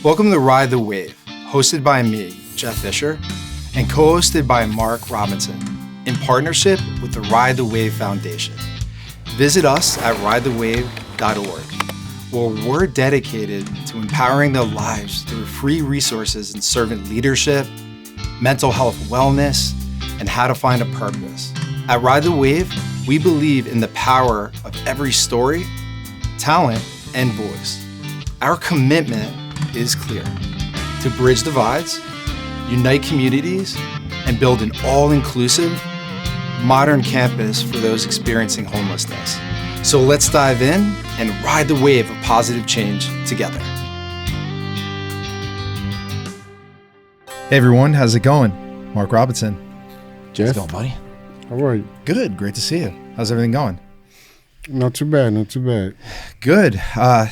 Welcome to Ride the Wave, hosted by me, Jeff Fisher, and co-hosted by Mark Robinson, in partnership with the Ride the Wave Foundation. Visit us at ridethewave.org, where we're dedicated to empowering their lives through free resources in servant leadership, mental health wellness, and how to find a purpose. At Ride the Wave, we believe in the power of every story, talent, and voice. Our commitment is clear: to bridge divides, unite communities, and build an all-inclusive, modern campus for those experiencing homelessness. So let's dive in and ride the wave of positive change together. Hey everyone, how's it going? Mark Robinson. Jeff. How's it going, buddy? How are you? Good, great to see you. How's everything going? Not too bad, not too bad. Good.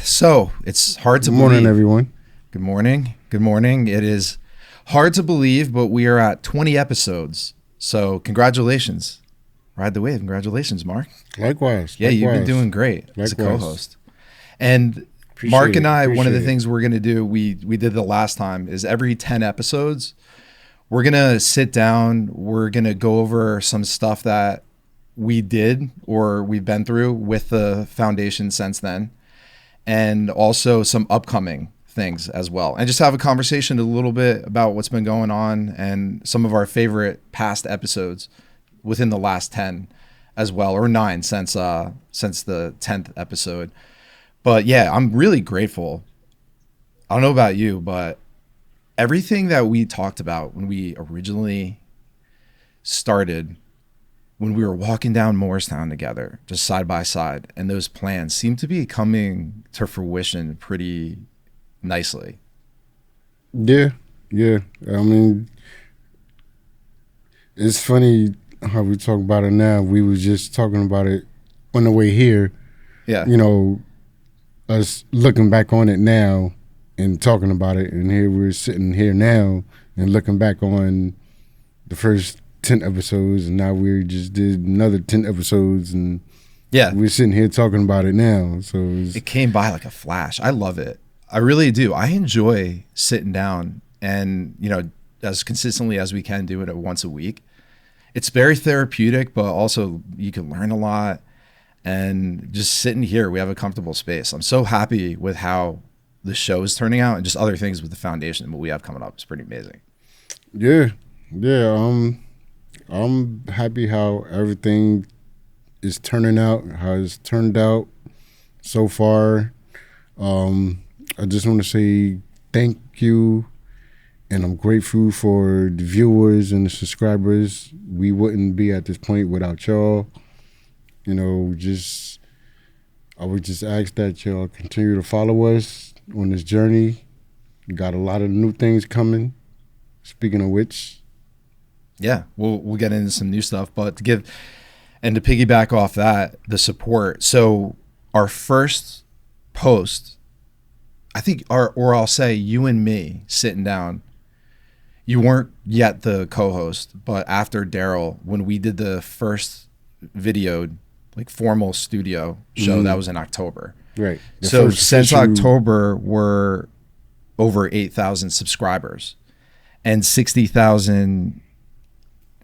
So it's hard to believe. Good morning, everyone. Good morning. Good morning. It is hard to believe, but we are at 20 episodes. So congratulations. Ride the wave. Congratulations, Mark. Likewise. Yeah, you've been doing great as a co-host. And Mark and I, one of the things we're going to do, we did the last time, is every 10 episodes, we're going to sit down, we're going to go over some stuff that we did or we've been through with the foundation since then, and also some upcoming things as well, and just have a conversation a little bit about what's been going on and some of our favorite past episodes within the last 10 as well, or 9 since the 10th episode. But yeah, I'm really grateful. I don't know about you, but everything that we talked about when we originally started, when we were walking down Morristown together, just side by side, and those plans seem to be coming to fruition pretty nicely. Yeah. I mean, it's funny how we talk about it now. We was just talking about it on the way here. Yeah. You know, us looking back on it now and talking about it, and here we're sitting here now and looking back on the first 10 episodes, and now we just did another 10 episodes, and yeah, we're sitting here talking about it now. So it came by like a flash. I love it. I really do. I enjoy sitting down and, as consistently as we can do it once a week. It's very therapeutic, but also you can learn a lot. And just sitting here, we have a comfortable space. I'm so happy with how the show is turning out, and just other things with the foundation, what we have coming up. It's pretty amazing. Yeah. I'm happy how everything is turning out, how it's turned out so far. I just want to say thank you, and I'm grateful for the viewers and the subscribers. We wouldn't be at this point without y'all. I would just ask that y'all continue to follow us on this journey. We got a lot of new things coming. Speaking of which, yeah, we'll get into some new stuff, but to piggyback off that, the support. So our first post, I think, or I'll say you and me sitting down, you weren't yet the co-host, but after Daryl, when we did the first video, like formal studio show, that was in October. Right. So since October, we're over 8,000 subscribers and 60,000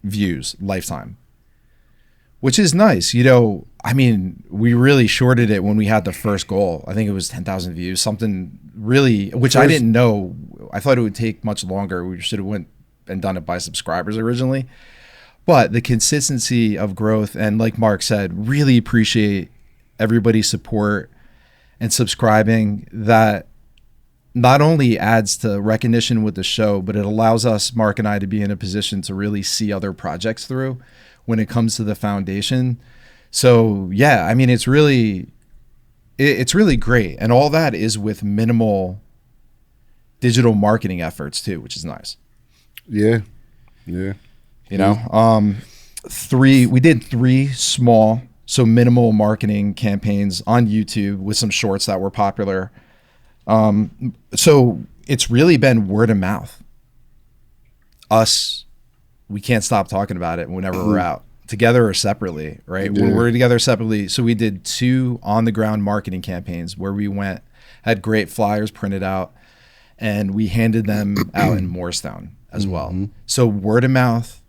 views lifetime, which is nice. I mean, we really shorted it when we had the first goal. I think it was 10,000 views, something really, which I didn't know. I thought it would take much longer. We should have went and done it by subscribers originally. But the consistency of growth, and like Mark said, really appreciate everybody's support and subscribing. That not only adds to recognition with the show, but it allows us, Mark and I, to be in a position to really see other projects through when it comes to the foundation. So yeah, I mean, it's really great. And all that is with minimal digital marketing efforts too, which is nice. Yeah. We did 3 small, so minimal marketing campaigns on YouTube with some shorts that were popular. So it's really been word of mouth. We can't stop talking about it whenever we're out. Together or separately, right? Yeah. When we're together separately. So we did 2 on the ground marketing campaigns where we had great flyers printed out, and we handed them out in Morristown as well. So word of mouth,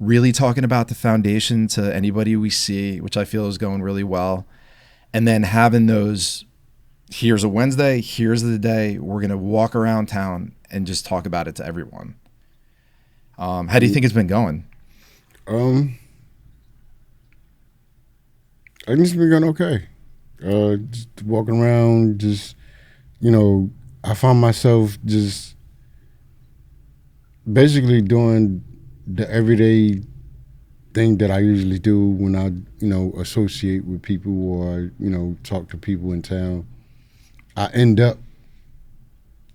really talking about the foundation to anybody we see, which I feel is going really well. And then having those, here's a Wednesday, here's the day, we're going to walk around town and just talk about it to everyone. How do you think it's been going? I think it's been going okay. Just walking around, just, I find myself just basically doing the everyday thing that I usually do when I, associate with people or, talk to people in town. I end up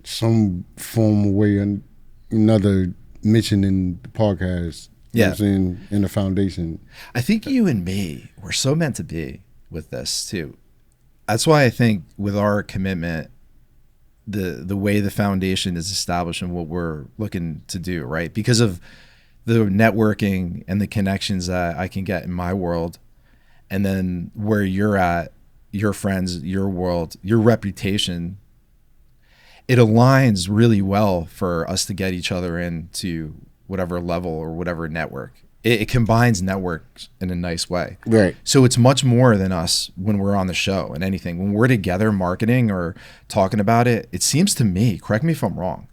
some form of way and another mentioning the podcast. You know what I'm saying, in the foundation. I think you and me, we're so meant to be with this too. That's why I think with our commitment, the way the foundation is established and what we're looking to do, right? Because of the networking and the connections that I can get in my world, and then where you're at, your friends, your world, your reputation, it aligns really well for us to get each other into whatever level or whatever network. It combines networks in a nice way. Right. So it's much more than us when we're on the show and anything. When we're together marketing or talking about it, it seems to me, correct me if I'm wrong,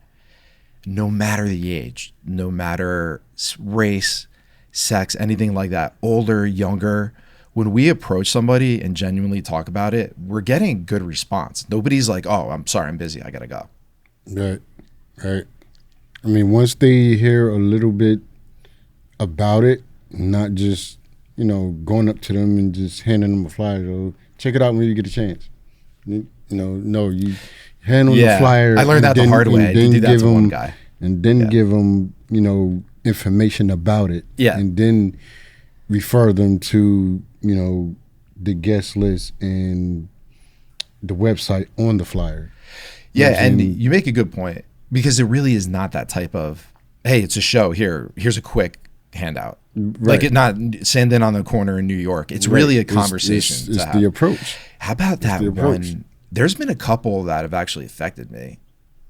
no matter the age, no matter race, sex, anything like that, older, younger, when we approach somebody and genuinely talk about it, we're getting good response. Nobody's like, oh, I'm sorry, I'm busy, I gotta go. Right. I mean, once they hear a little bit about it, not just, going up to them and just handing them a flyer, check it out when you get a chance. No, you hand them the flyer. I learned that the hard way. I did do that to one guy. And then give them, information about it. Yeah. And then refer them to, the guest list and the website on the flyer. Yeah, and you make a good point, because it really is not that type of, hey, it's a show, here's a quick handout. Right. Like it not standing on the corner in New York. It's really a conversation. It's the approach. How about that one? There's been a couple that have actually affected me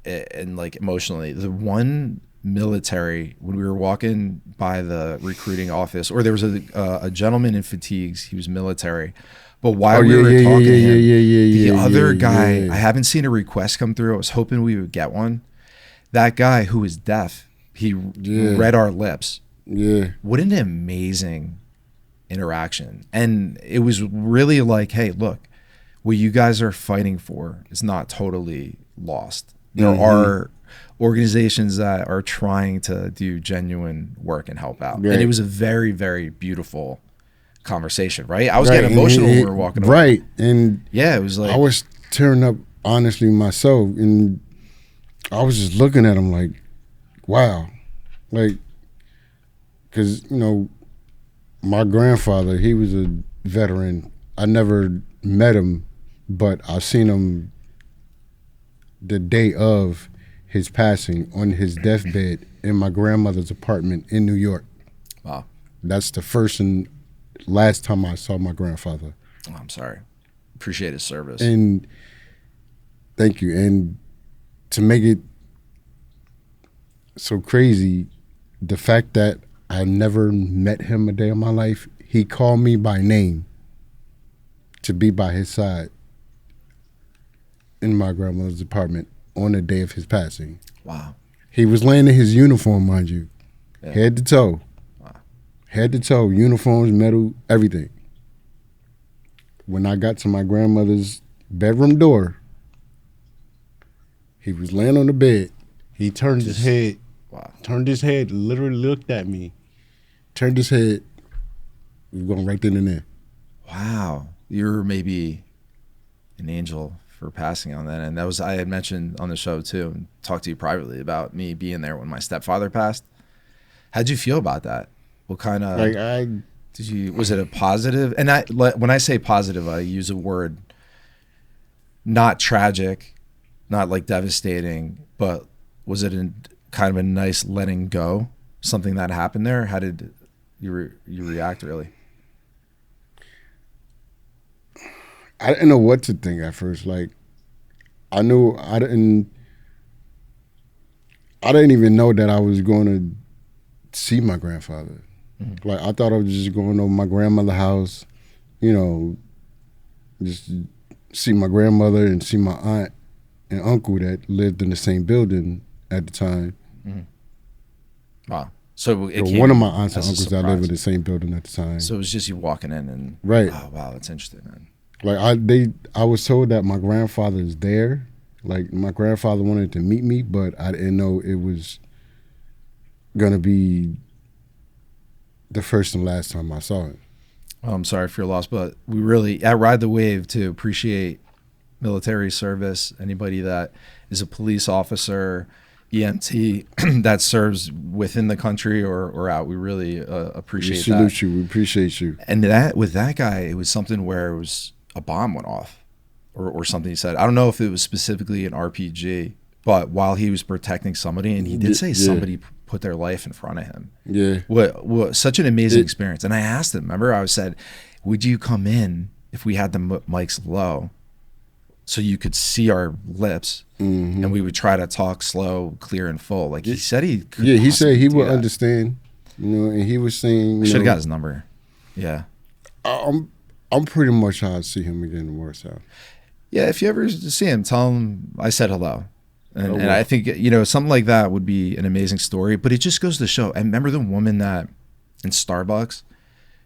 and like emotionally. The one military, when we were walking by the recruiting office, or there was a gentleman in fatigues, he was military. But while we were talking to him, the other guy, I haven't seen a request come through. I was hoping we would get one. That guy who was deaf, he read our lips. Yeah. What an amazing interaction. And it was really like, hey, look, what you guys are fighting for is not totally lost. There are organizations that are trying to do genuine work and help out. Right. And it was a very, very beautiful conversation, right? I was getting emotional when we were walking away. Right. And yeah, it was like, I was tearing up honestly myself, and I was just looking at him like, wow. Like, because, my grandfather, he was a veteran. I never met him, but I seen him the day of his passing on his deathbed in my grandmother's apartment in New York. Wow. That's the first and last time I saw my grandfather. Oh, I'm sorry. Appreciate his service. And thank you. And to make it so crazy, the fact that I never met him a day in my life, he called me by name to be by his side in my grandmother's apartment on the day of his passing. Wow. He was laying in his uniform, mind you, head to toe. Wow. Head to toe, uniforms, medal, everything. When I got to my grandmother's bedroom door, he was laying on the bed. He turned his head. Wow. Turned his head, literally looked at me. Turned his head. We were going right then and there. Wow. You're maybe an angel for passing on that. And that was, I had mentioned on the show too, and talked to you privately about me being there when my stepfather passed. How'd you feel about that? What kind of, was it a positive? And when I say positive, I use a word, not tragic, not like devastating, but was it kind of a nice letting go, something that happened there? How did you react really? I didn't know what to think at first. Like, I knew I didn't I didn't even know that I was going to see my grandfather. Like, I thought I was just going over my grandmother's house, you know, just see my grandmother and see my aunt and uncle that lived in the same building at the time. Wow. So it One of my aunts and as a uncles that lived in the same building at the time. So it was just you walking in and right. Oh wow, that's interesting, man. Like I was told that my grandfather is there. Like my grandfather wanted to meet me, but I didn't know it was gonna be the first and last time I saw him. Oh, I'm sorry for your loss, but we really at Ride the Wave to appreciate military service. Anybody that is a police officer, EMT that serves within the country or out, we really appreciate that. We salute you. We appreciate you. And that with that guy, it was something where it was a bomb went off or something he said. I don't know if it was specifically an RPG, but while he was protecting somebody, and he did say somebody put their life in front of him. Yeah. What such an amazing experience. And I asked him, remember, I said, would you come in if we had the mics low so you could see our lips and we would try to talk slow, clear, and full? Like he said he could. Yeah, he said he would understand. You know, and he was saying, should have got his number. Yeah. I'm pretty much how I see him again tomorrow. So. Yeah, if you ever see him, tell him I said hello. And I think, you know, something like that would be an amazing story. But it just goes to show. I remember the woman that in Starbucks,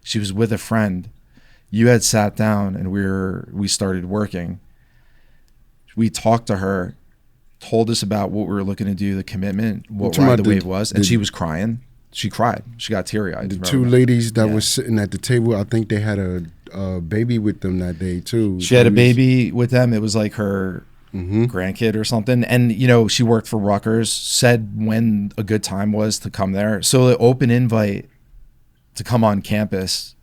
she was with a friend. You had sat down and we started working. We talked to her, told us about what we were looking to do, the commitment, what Ride the Wave was. And she was crying. She cried. She got teary-eyed. The two ladies that was sitting at the table, I think they had a baby with them that day too. She had a baby with them. It was like her grandkid or something. And, you know, she worked for Rutgers, said when a good time was to come there. So the open invite to come on campus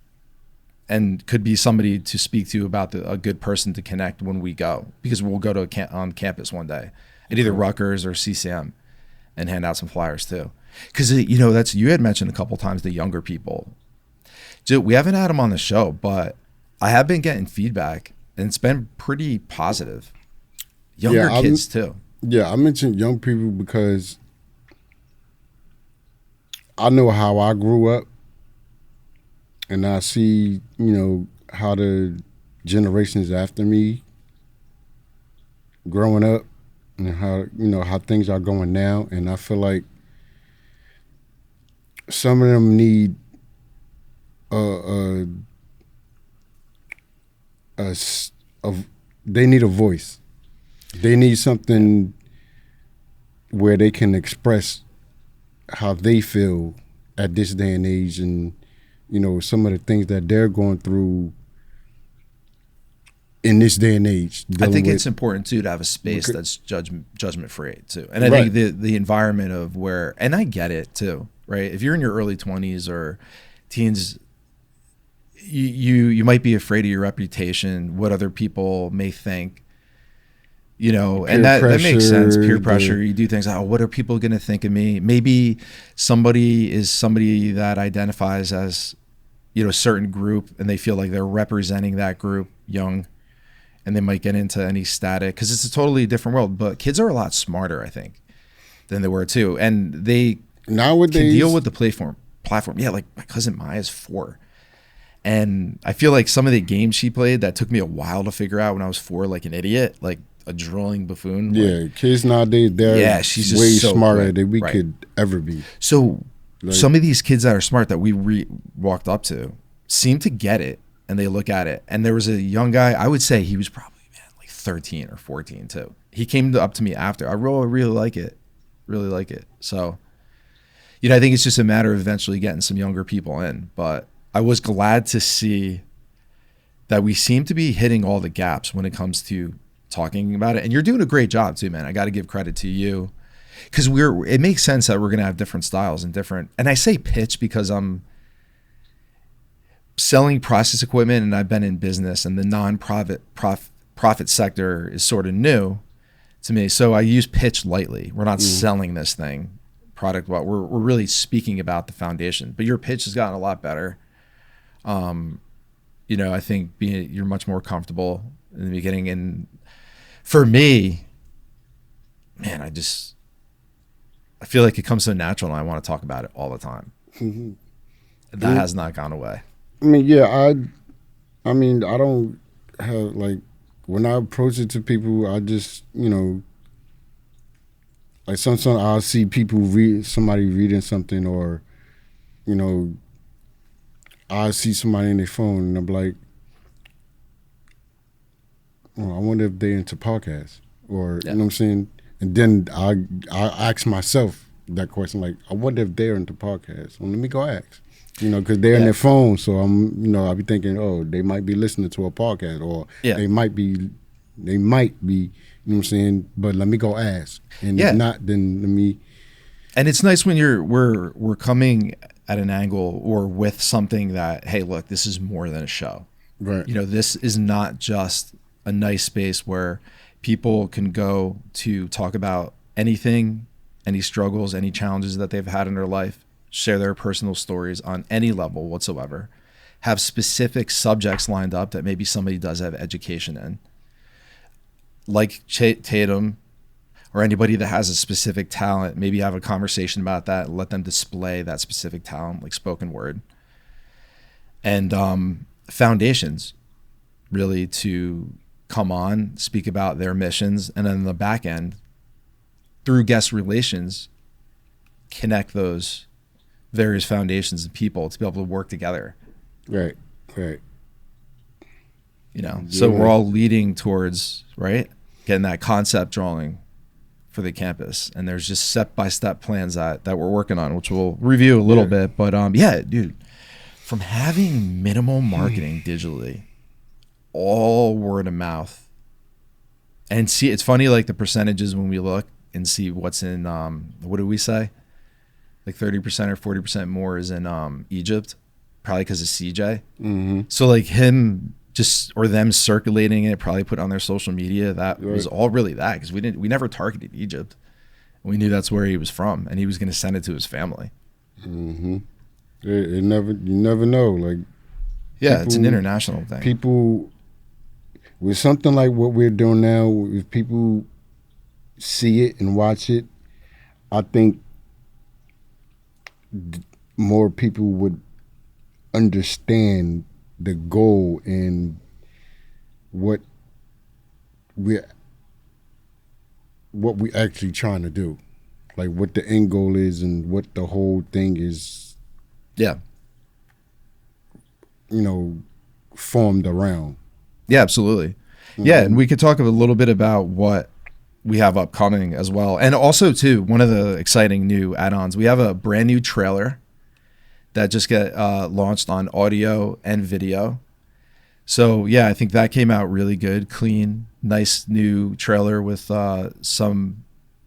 and could be somebody to speak to about a good person to connect when we go, because we'll go to on campus one day at either Rutgers or CCM and hand out some flyers too. Because, you know, you had mentioned a couple times the younger people. We haven't had them on the show, but I have been getting feedback and it's been pretty positive. Younger kids too. Yeah, I mentioned young people because I know how I grew up, and I see, you know, how the generations after me growing up and how, you know, how things are going now. And I feel like some of them need they need a voice. They need something where they can express how they feel at this day and age, and, you know, some of the things that they're going through in this day and age. I think it's important too to have a space that's judgment free too. And I think the environment of where, and I get it too, right? If you're in your early 20s or teens, you might be afraid of your reputation, what other people may think, you know, and that makes sense. Peer pressure. You do things like, oh, what are people going to think of me? Maybe somebody is somebody that identifies as, you know, a certain group, and they feel like they're representing that group young, and they might get into any static because it's a totally different world. But kids are a lot smarter, I think, than they were too. And they nowadays can deal with the platform. Yeah, like my cousin Maya's 4. And I feel like some of the games she played that took me a while to figure out when I was 4, like an idiot, like a drooling buffoon. Yeah, like, kids nowadays, they're she's way just so smarter quick. than we could ever be. So some of these kids that are smart that we walked up to seem to get it, and they look at it. And there was a young guy, I would say he was probably, like 13 or 14 too. He came up to me after. I really like it. Really like it. So, you know, I think it's just a matter of eventually getting some younger people in. But I was glad to see that we seem to be hitting all the gaps when it comes to talking about it. And you're doing a great job too, man. I got to give credit to you, because it makes sense that we're going to have different styles and different, and I say pitch because I'm selling process equipment and I've been in business, and the profit sector is sort of new to me. So I use pitch lightly. We're not selling this thing product. We're really speaking about the foundation, but your pitch has gotten a lot better. You know, I think you're much more comfortable in the beginning. And for me, man, I feel like it comes so natural and I want to talk about it all the time. That has not gone away. I mean, yeah, I mean, I don't have, like, when I approach it to people, I just, like sometimes I'll see people somebody reading something, or, I see somebody in their phone and I'm like, well, I wonder if they're into podcasts, or, you know what I'm saying? And then I ask myself that question, like, I wonder if they're into podcasts. Well, let me go ask. Because they're in their phone, so I'll be thinking, oh, they might be listening to a podcast, or they might be, you know what I'm saying? But let me go ask, and if not, then let me. And it's nice when we're coming at an angle or with something that, hey, look, this is more than a show. Right. This is not just a nice space where people can go to talk about anything, any struggles, any challenges that they've had in their life, share their personal stories on any level whatsoever, have specific subjects lined up that maybe somebody does have education in, like Tatum, or anybody that has a specific talent, maybe have a conversation about that, let them display that specific talent, like spoken word. And foundations, really, to come on, speak about their missions, and then on the back end, through guest relations, connect those various foundations of people to be able to work together. Right. So we're all leading towards, getting that concept drawing for the campus. And there's just step-by-step plans that we're working on, which we'll review a little bit. But dude, from having minimal marketing digitally, all word of mouth, and see, it's funny, like the percentages when we look and see what's in, what do we say? Like 30% or 40% more is in Egypt, probably because of CJ. Mm-hmm. So like him or them circulating it, probably put on their social media. That was all really that, because we never targeted Egypt. We knew that's where he was from, and he was going to send it to his family. Mm-hmm. You never know. Like, it's an international thing. People, with something like what we're doing now, if people see it and watch it, I think more people would understand the goal and what we actually trying to do, like what the end goal is and what the whole thing is. Formed around. Yeah, absolutely. Mm-hmm. Yeah, and we could talk a little bit about what we have upcoming as well. And also, too, one of the exciting new add-ons, we have a brand new trailer that just got launched on audio and video. So, I think that came out really good, clean, nice new trailer with some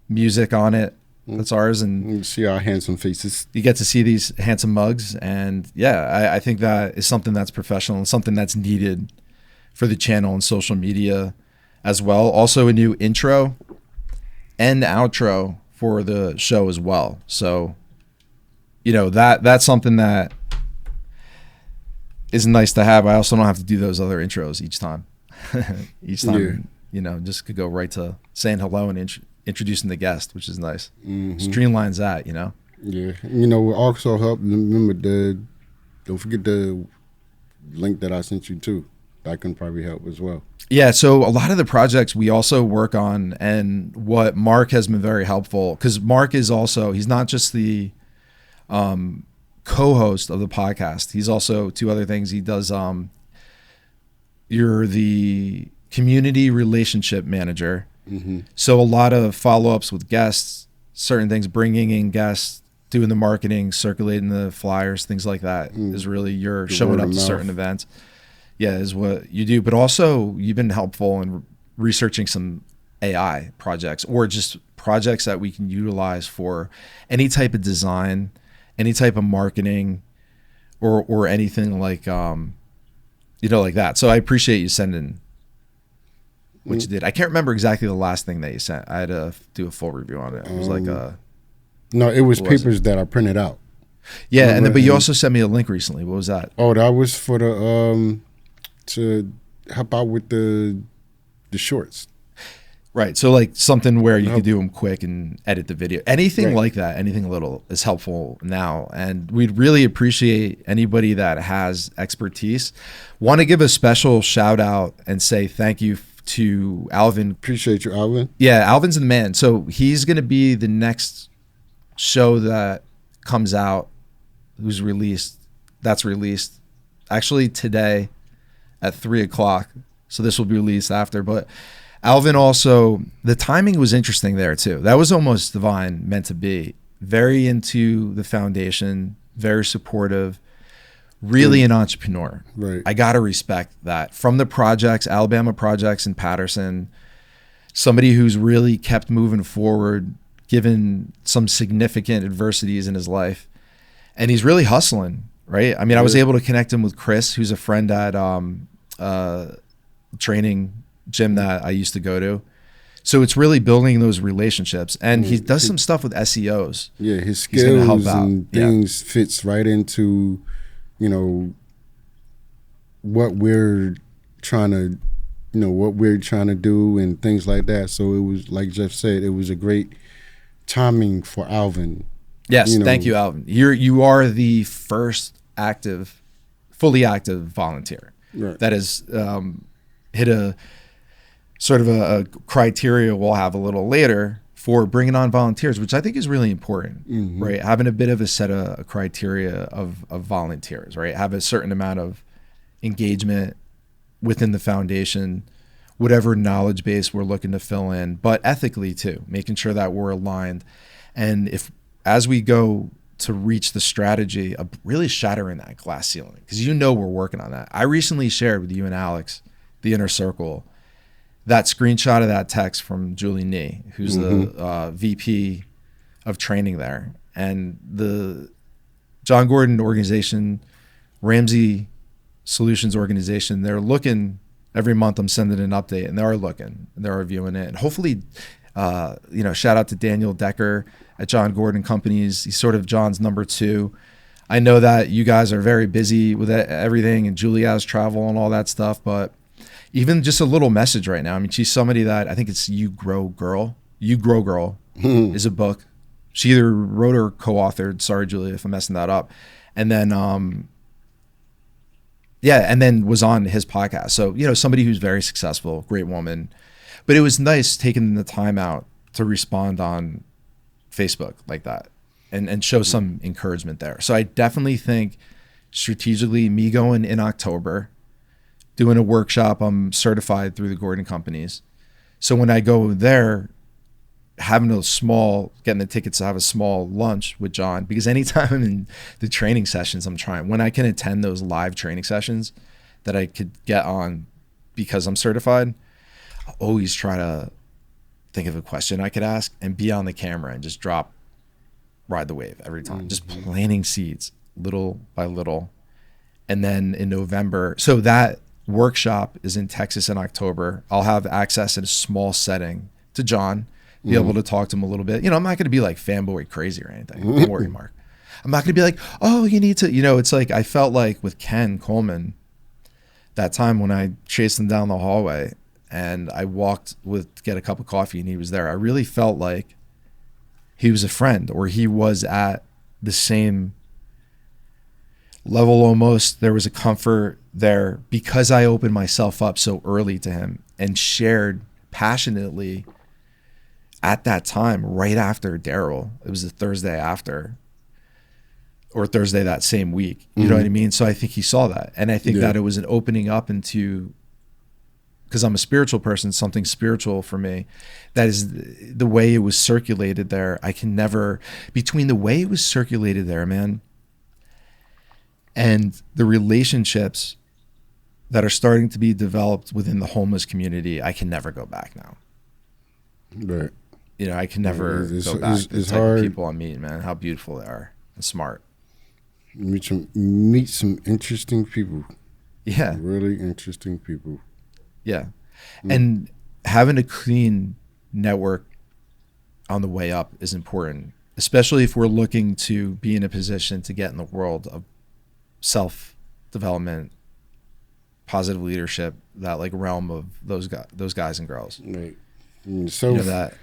music on it. That's ours. And you see our handsome faces. You get to see these handsome mugs. And, I think that is something that's professional and something that's needed for the channel and social media as well. Also, a new intro and outro for the show as well. So, that's something that is nice to have. I also don't have to do those other intros each time. Just could go right to saying hello and introducing the guest, which is nice. Mm-hmm. Streamlines that, Yeah. Also help. Remember, don't forget the link that I sent you too. That can probably help as well. Yeah, so a lot of the projects we also work on, and what Mark has been very helpful, because Mark is also, he's not just the co-host of the podcast. He's also two other things. He does, you're the community relationship manager. Mm-hmm. So a lot of follow-ups with guests, certain things, bringing in guests, doing the marketing, circulating the flyers, things like that is really your showing up to certain events. Yeah, is what you do. But also you've been helpful in researching some AI projects, or just projects that we can utilize for any type of design, any type of marketing, or anything like, like that. So I appreciate you sending what you did. I can't remember exactly the last thing that you sent. I had to do a full review on it. It was like no, it was papers that I printed out. Yeah, but you also sent me a link recently. What was that? Oh, that was for the to help out with the shorts. Right. So like something where you could do them quick and edit the video. Anything like that, anything little is helpful now. And we'd really appreciate anybody that has expertise. Want to give a special shout out and say thank you to Alvin. Appreciate you, Alvin. Yeah, Alvin's the man. So he's going to be the next show that comes out, that's released actually today at 3:00. So this will be released after, but Alvin also, the timing was interesting there too. That was almost divine, meant to be. Very into the foundation, very supportive, really an entrepreneur. Right. I got to respect that. From the projects, Alabama projects in Patterson, somebody who's really kept moving forward, given some significant adversities in his life. And he's really hustling, right? I mean, I was able to connect him with Chris, who's a friend at training gym that I used to go to. So it's really building those relationships, and he does some stuff with SEOs. Yeah, his skills and things fits right into, you know, what we're trying to, do and things like that. So it was, like Jeff said, it was a great timing for Alvin. Yes, thank you, Alvin. You are the first fully active volunteer that has hit a sort of a criteria we'll have a little later for bringing on volunteers, which I think is really important, right? Having a bit of a set of criteria of volunteers, right? Have a certain amount of engagement within the foundation, whatever knowledge base we're looking to fill in, but ethically too, making sure that we're aligned. And as we go to reach the strategy of really shattering that glass ceiling, because we're working on that. I recently shared with you and Alex, the Inner Circle, that screenshot of that text from Julie Nee, who's the VP of training there, and the John Gordon organization, Ramsey Solutions organization. They're looking every month. I'm sending an update, and they're reviewing it, and hopefully, shout out to Daniel Decker at John Gordon Companies. He's sort of John's number two. I know that you guys are very busy with everything, and Julie has travel and all that stuff, but even just a little message right now. I mean, she's somebody that I think it's You Grow Girl is a book. She either wrote or co-authored. Sorry, Julia, if I'm messing that up. And then, and then was on his podcast. So, somebody who's very successful, great woman. But it was nice taking the time out to respond on Facebook like that and show some encouragement there. So I definitely think strategically, me going in October, doing a workshop, I'm certified through the Gordon Companies. So when I go there, getting the tickets to have a small lunch with John, because anytime I'm in the training sessions, when I can attend those live training sessions that I could get on because I'm certified, I always try to think of a question I could ask and be on the camera and just ride the wave every time, just planting seeds little by little. And then in November, so that workshop is in Texas in October. I'll have access in a small setting to John, be able to talk to him a little bit. I'm not going to be like fanboy crazy or anything. Don't worry, Mark. I'm not going to be like, oh, you need to, it's like I felt like with Ken Coleman that time when I chased him down the hallway and I walked to get a cup of coffee and he was there. I really felt like he was a friend, or he was at the same level almost. There was a comfort there because I opened myself up so early to him and shared passionately at that time, right after Daryl. It was the Thursday after, or Thursday that same week. You know what I mean? So I think he saw that. And I think that it was an opening up into, because I'm a spiritual person, something spiritual for me. That is the way it was circulated there. Between the way it was circulated there, man, and the relationships that are starting to be developed within the homeless community, I can never go back now. Right. I can never go back to the type of people I'm meeting, man. How beautiful they are and smart. Meet some interesting people. Yeah. Really interesting people. Yeah. And having a clean network on the way up is important, especially if we're looking to be in a position to get in the world of self-development, positive leadership, that like realm of those guys and girls. Right. So, you know that.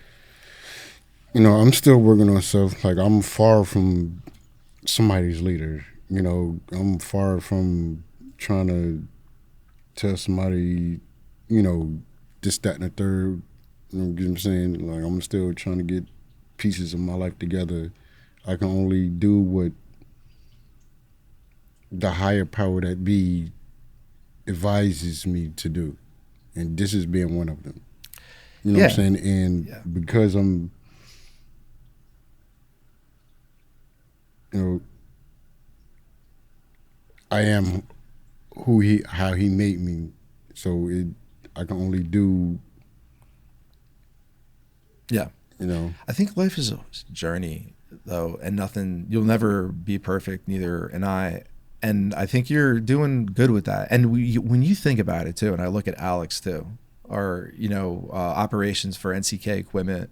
I'm still working on self. Like, I'm far from somebody's leader. I'm far from trying to tell somebody, this, that, and the third. You know what I'm saying? Like, I'm still trying to get pieces of my life together. I can only do what the higher power that be advises me to do. And this is being one of them. You know what I'm saying? And because I'm, I am how he made me. So I can only do. Yeah. I think life is a journey, though, and you'll never be perfect, neither am I. And I think you're doing good with that. And when you think about it, too, and I look at Alex, too, our, operations for NCK Equipment,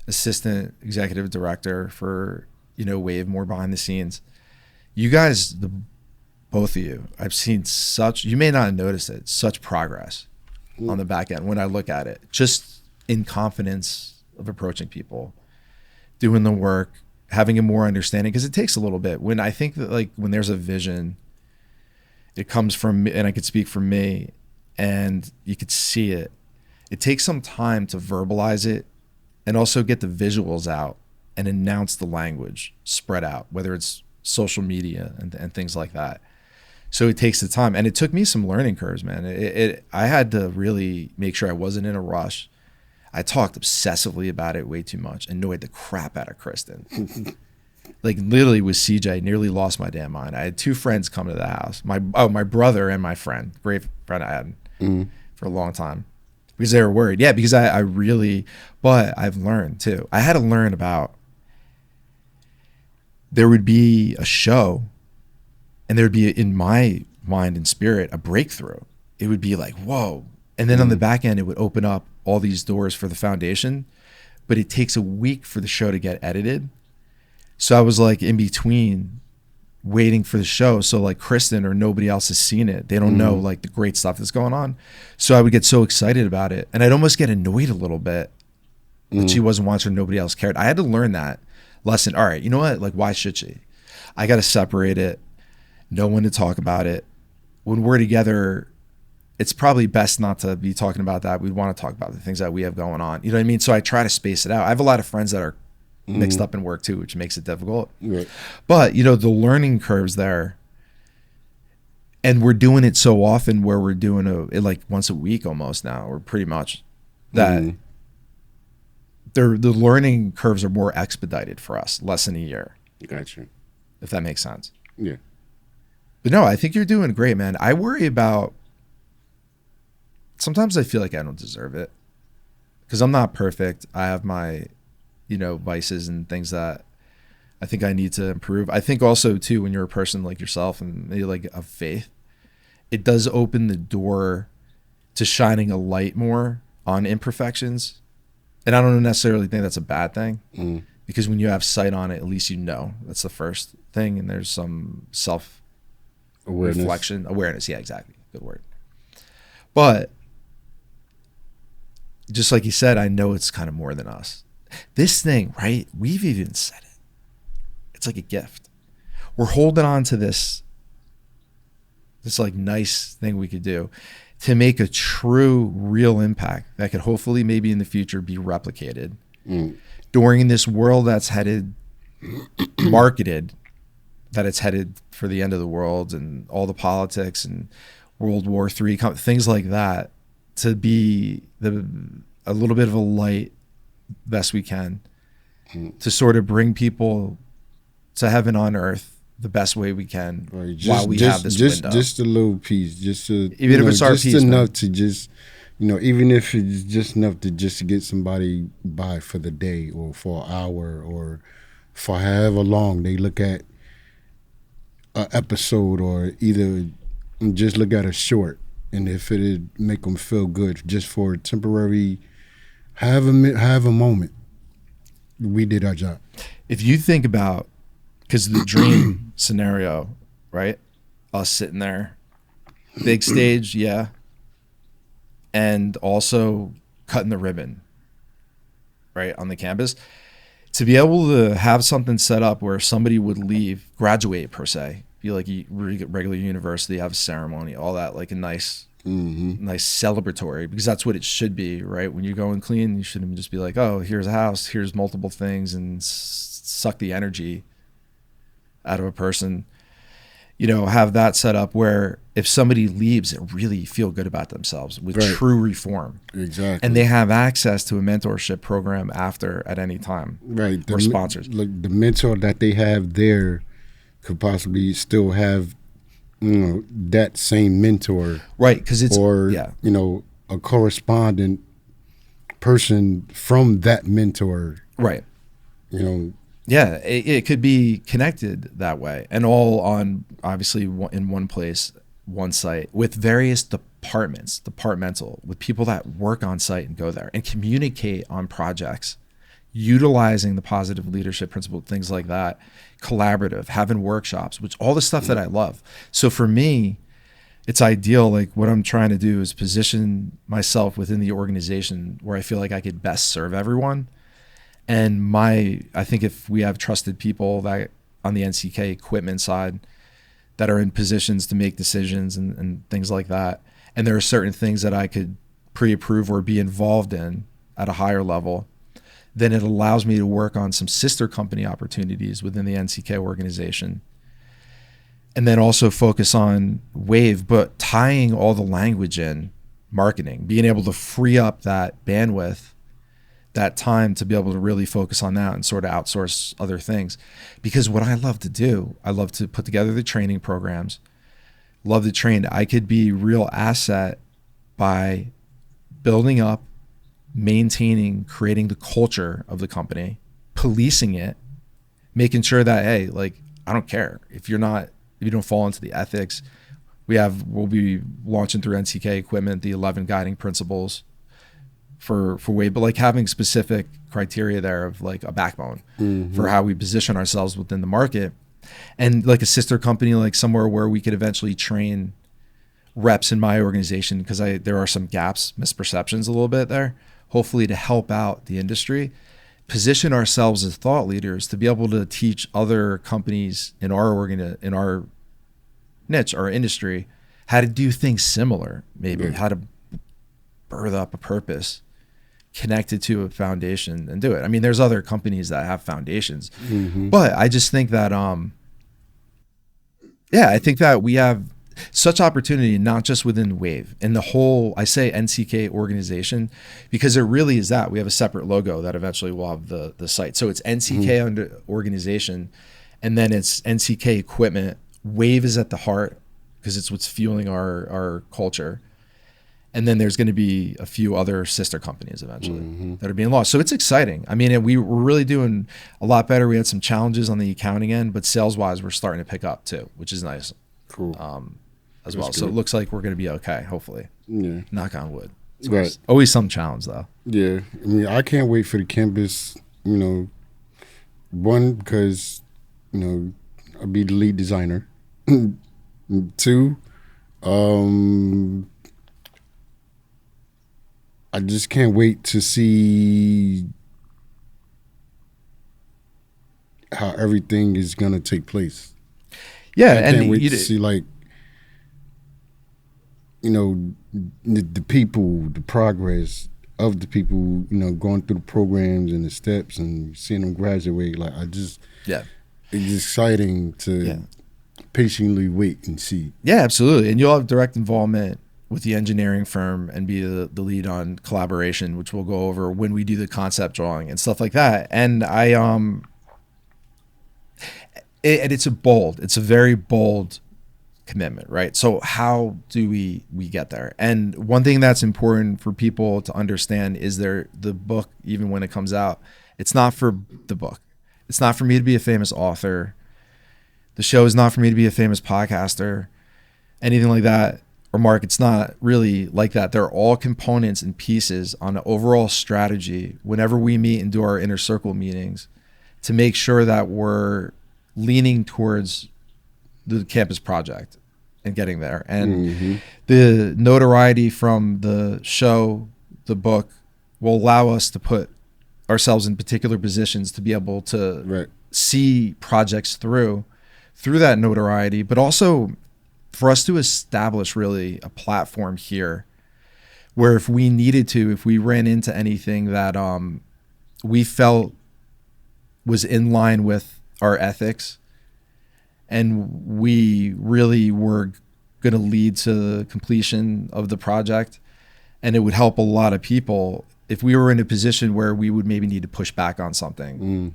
assistant executive director for, Wave, more behind the scenes. You guys, both of you, I've seen you may not have noticed it, such progress on the back end when I look at it, just in confidence of approaching people, doing the work, having a more understanding, because it takes a little bit. When I think that, like, when there's a vision, it comes from me, and I could speak for me, and you could see it. It takes some time to verbalize it and also get the visuals out and announce the language, spread out, whether it's social media and things like that. So it takes the time, and it took me some learning curves, man. I had to really make sure I wasn't in a rush. I talked obsessively about it way too much, annoyed the crap out of Kristen. Like, literally with CJ, nearly lost my damn mind. I had two friends come to the house. My brother and my friend, great friend I had for a long time, because they were worried. Yeah, because I really, but I've learned too. I had to learn about, there would be a show, and there would be, in my mind and spirit, a breakthrough. It would be like, whoa. And then on the back end, it would open up all these doors for the foundation, but it takes a week for the show to get edited. So I was like in between waiting for the show. So like Kristen or nobody else has seen it. They don't know like the great stuff that's going on. So I would get so excited about it. And I'd almost get annoyed a little bit that she wasn't watching or nobody else cared. I had to learn that lesson. All right, you know what? Like, why should she? I got to separate it. Know when to talk about it. When we're together, it's probably best not to be talking about that. We want to talk about the things that we have going on. You know what I mean? So I try to space it out. I have a lot of friends that are mixed up in work too, which makes it difficult. Right. But, the learning curves there, and we're doing it so often where we're doing it like once a week almost now, or pretty much, that the learning curves are more expedited for us, less than a year. Gotcha. If that makes sense. Yeah. But no, I think you're doing great, man. I worry about, sometimes I feel like I don't deserve it because I'm not perfect. I have my, vices and things that I think I need to improve. I think also too, when you're a person like yourself and maybe like of faith, it does open the door to shining a light more on imperfections. And I don't necessarily think that's a bad thing because when you have sight on it, at least that's the first thing. And there's some self-reflection, awareness. Yeah, exactly. Good word. But just like you said, I know it's kind of more than us. This thing, right? We've even said it. It's like a gift. We're holding on to this like nice thing we could do to make a true, real impact that could hopefully maybe in the future be replicated during this world that's marketed, that it's headed for the end of the world and all the politics and World War III, things like that, to be a little bit of a light best we can to sort of bring people to heaven on earth the best way we can while we have this window. Just a little piece, even if it's our just piece, enough man. To just, even if it's just enough to just get somebody by for the day or for an hour or for however long they look at an episode, or either just look at a short, and if it make them feel good just for a temporary, have a moment, we did our job. If you think about, because the dream scenario, right? Us sitting there, big stage, yeah, and also cutting the ribbon right, on the campus. To be able to have something set up where somebody would leave, graduate per se, be like a regular university, have a ceremony, all that, like a nice celebratory, because that's what it should be, right? When you go and clean, you shouldn't just be like, oh, here's a house, here's multiple things, and suck the energy out of a person. You know, have that set up where if somebody leaves, they really feel good about themselves with true reform. Exactly. And they have access to a mentorship program after at any time. Right. Or sponsors. Like the mentor that they have there could possibly still have, you know, that same mentor. Right. Because it's, you know, a correspondent person from that mentor. Right. You know. Yeah, it could be connected that way, and all on obviously in one place, one site, with various departmental, with people that work on site and go there and communicate on projects, utilizing the positive leadership principle, things like that, collaborative, having workshops, which all the stuff that I love. So for me, it's ideal. Like what I'm trying to do is position myself within the organization where I feel like I could best serve everyone. And I think if we have trusted people that on the NCK equipment side that are in positions to make decisions and things like that, and there are certain things that I could pre-approve or be involved in at a higher level, then it allows me to work on some sister company opportunities within the NCK organization. And then also focus on Wave, but tying all the language in marketing, being able to free up that bandwidth, that time to be able to really focus on that and sort of outsource other things. Because what I love to do, I love to put together the training programs, love to train. I could be real asset by building up, maintaining, creating the culture of the company, policing it, making sure that, hey, like, I don't care if you don't fall into the ethics. We'll be launching through NCK equipment, the 11 guiding principles for Wave, but like having specific criteria there of like a backbone for how we position ourselves within the market, and like a sister company, like somewhere where we could eventually train reps in my organization, because there are some gaps, misperceptions a little bit there, hopefully to help out the industry, position ourselves as thought leaders to be able to teach other companies in our niche, our industry, how to do things similar, maybe how to birth up a purpose connected to a foundation and do it. I mean, there's other companies that have foundations, but I just think that, I think that we have such opportunity, not just within Wave and the whole, I say NCK organization, because it really is that we have a separate logo that eventually will have the site. So it's NCK under organization, and then it's NCK equipment. Wave is at the heart because it's what's fueling our culture. And then there's going to be a few other sister companies eventually that are being launched. So it's exciting. I mean, we were really doing a lot better. We had some challenges on the accounting end, but sales-wise, we're starting to pick up too, which is nice. Cool. As well. So it looks like we're going to be okay, hopefully. Yeah. Knock on wood. Right. Always some challenge, though. Yeah. I mean, I can't wait for the campus, you know, one, because, you know, I'll be the lead designer. Two, I just can't wait to see how everything is going to take place. Yeah, I can't wait to see, like, you know, the people, the progress of the people, you know, going through the programs and the steps and seeing them graduate. Like, it's exciting to patiently wait and see. Yeah, absolutely. And you'll have direct involvement with the engineering firm and be the lead on collaboration, which we'll go over when we do the concept drawing and stuff like that. And it's a very bold commitment, right? So how do we get there? And one thing that's important for people to understand is the book, even when it comes out, it's not for the book. It's not for me to be a famous author. The show is not for me to be a famous podcaster, anything like that. Or Mark, it's not really like that. They're all components and pieces on an overall strategy whenever we meet and do our inner circle meetings to make sure that we're leaning towards the campus project and getting there. And the notoriety from the show, the book, will allow us to put ourselves in particular positions to be able to Right. see projects through that notoriety, but also for us to establish really a platform here where if we needed to, if we ran into anything that we felt was in line with our ethics and we really were going to lead to the completion of the project and it would help a lot of people, if we were in a position where we would maybe need to push back on something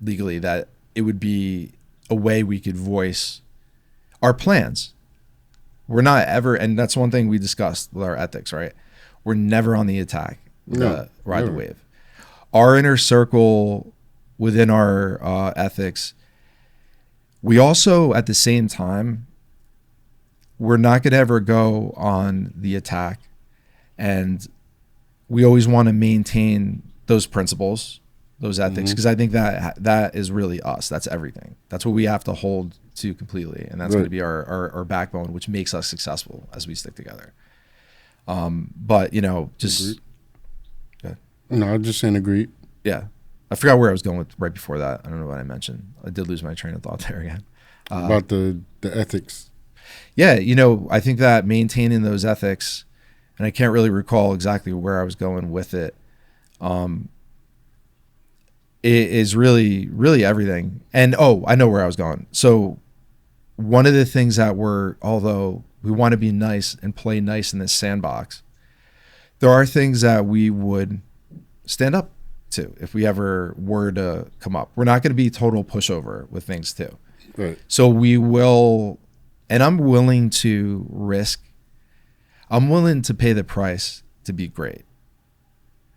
legally, that it would be a way we could voice our plans. We're not ever, and that's one thing we discussed with our ethics, right? We're never on the attack, ride the wave. Our inner circle within our ethics, we also, at the same time, we're not going to ever go on the attack. And we always want to maintain those principles, those ethics, because I think that is really us. That's everything. That's what we have to hold to completely. And that's going to be our backbone, which makes us successful as we stick together. But, you know, just... No, I'm just saying agreed. Yeah. I forgot where I was going with right before that. I don't know what I mentioned. I did lose my train of thought there again. About the ethics. Yeah, you know, I think that maintaining those ethics, and I can't really recall exactly where I was going with it, it is really, really everything. And, I know where I was going. So one of the things that although we want to be nice and play nice in this sandbox, there are things that we would stand up to if we ever were to come up. We're not going to be total pushover with things too. Right. So we will, and I'm willing to pay the price to be great.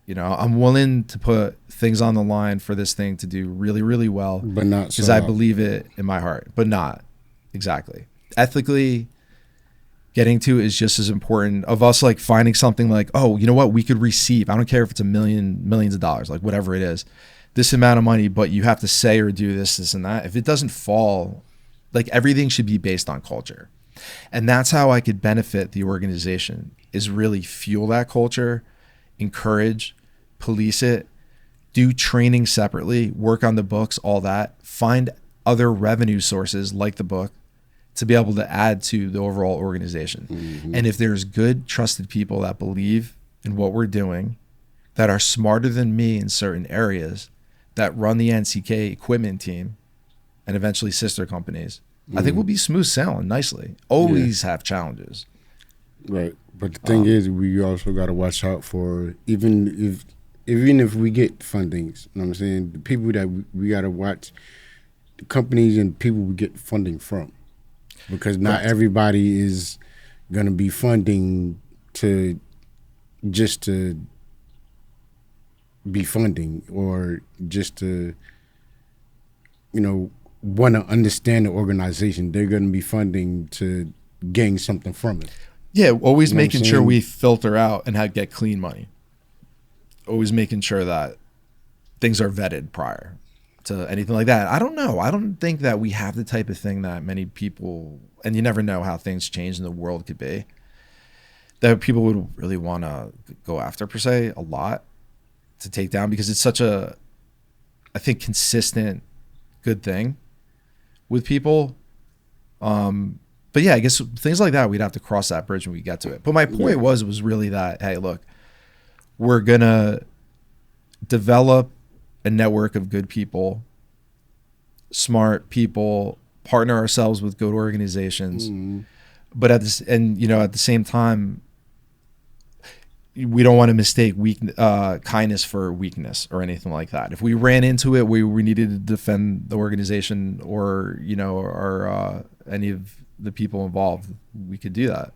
You know, I'm willing to put things on the line for this thing to do really, really well. But not because I believe it in my heart, but not exactly. Ethically, getting to is just as important of us, like finding something like, oh, you know what, we could receive, I don't care if it's millions of dollars, like whatever it is, this amount of money, but you have to say or do this and that. If it doesn't fall, like everything should be based on culture. And that's how I could benefit the organization, is really fuel that culture, encourage, police it, do training separately, work on the books, all that, find other revenue sources like the book to be able to add to the overall organization. Mm-hmm. And if there's good, trusted people that believe in what we're doing, that are smarter than me in certain areas, that run the NCK equipment team and eventually sister companies, I think we'll be smooth sailing nicely. Always have challenges. Right. But the thing is, we also got to watch out for, even if we get fundings, you know what I'm saying, the people that we got to watch, the companies and people we get funding from. Because not everybody is going to be funding just to be funding, or just to, want to understand the organization. They're going to be funding to gain something from it. Yeah, always making sure we filter out and get clean money. Always making sure that things are vetted prior to anything like that. I don't know. I don't think that we have the type of thing that many people, and you never know how things change in the world could be, that people would really want to go after per se a lot to take down, because it's such a, I think, consistent good thing with people. But yeah, I guess things like that, we'd have to cross that bridge when we get to it. But my point was really that, hey, look, we're going to develop a network of good people, smart people, partner ourselves with good organizations. But at the same time, we don't want to mistake kindness for weakness or anything like that. If we ran into it, we needed to defend the organization or any of the people involved, we could do that.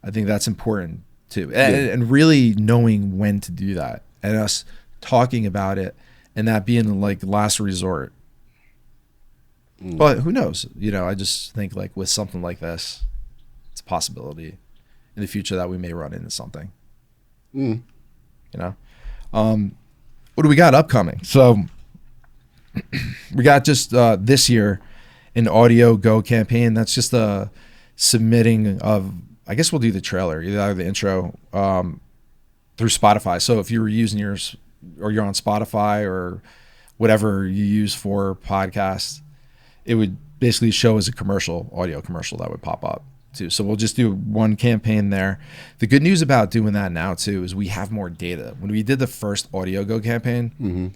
I think that's important too. And really knowing when to do that, and us talking about it, and that being like last resort. But who knows? I just think like with something like this, it's a possibility in the future that we may run into something. What do we got upcoming? So we got just this year an Audio Go campaign. That's just a submitting of, I guess we'll do the trailer, either the intro through Spotify. So if you were using your or you're on Spotify or whatever you use for podcasts, it would basically show as a commercial, audio commercial that would pop up too. So we'll just do one campaign there. The good news about doing that now too is we have more data. When we did the first Audio Go campaign,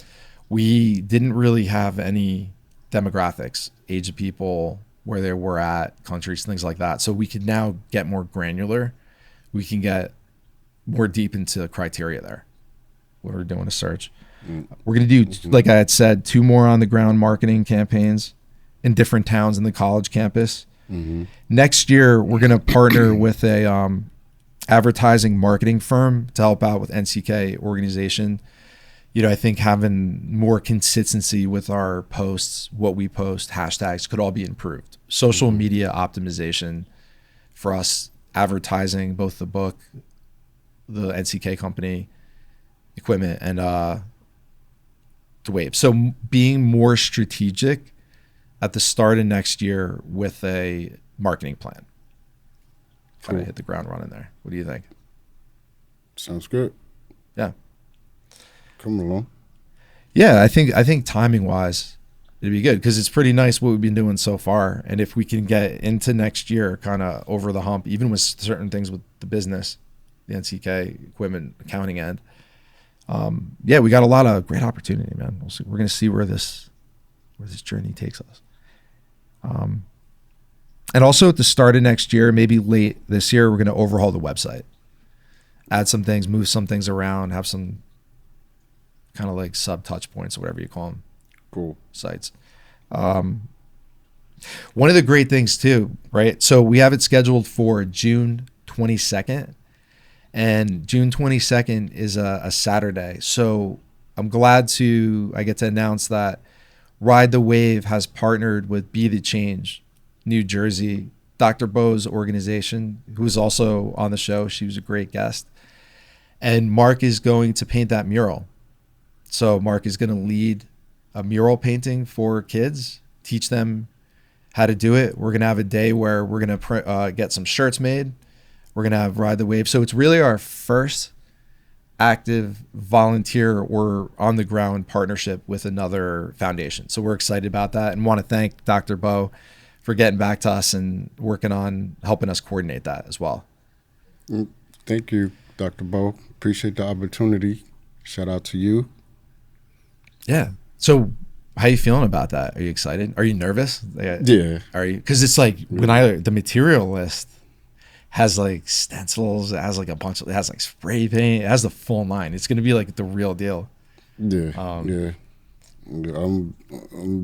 we didn't really have any demographics, age of people, where they were at, countries, things like that. So we can now get more granular. We can get more deep into criteria there. What we're doing a search. We're going to do, like I had said, 2 more on the ground marketing campaigns in different towns in the college campus. Next year, we're going to partner with a advertising marketing firm to help out with NCK organization. You know, I think having more consistency with our posts, what we post, hashtags could all be improved. Social media optimization for us, advertising, both the book, the NCK company, equipment, and the wave. So being more strategic at the start of next year with a marketing plan. Kind of hit the ground running there. What do you think? Sounds good. Yeah. Coming along. Yeah, I think timing wise, it'd be good because it's pretty nice what we've been doing so far. And if we can get into next year kind of over the hump, even with certain things with the business, the NCK equipment accounting end, yeah, we got a lot of great opportunity, man. We're going to see where this journey takes us. And also at the start of next year, maybe late this year, we're going to overhaul the website, add some things, move some things around, have some kind of like sub touch points or whatever you call them. Cool. Sites. One of the great things too, right? So we have it scheduled for June 22nd, and June 22nd is a Saturday. So I'm glad I get to announce that Ride the Wave has partnered with Be the Change, New Jersey, Dr. Bo's organization, who's also on the show. She was a great guest. And Mark is going to paint that mural. So Mark is going to lead a mural painting for kids, teach them how to do it. We're going to have a day where we're going to get some shirts made. We're going to have Ride the Wave. So it's really our first active volunteer or on the ground partnership with another foundation. So we're excited about that and want to thank Dr. Bo for getting back to us and working on helping us coordinate that as well. Thank you, Dr. Bo. Appreciate the opportunity. Shout out to you. Yeah. So how are you feeling about that? Are you excited? Are you nervous? Yeah. Are you? Because it's like the material list has like stencils, it has like a bunch of, it has like spray paint, it has the full nine. It's going to be like the real deal. Yeah. Yeah. I'm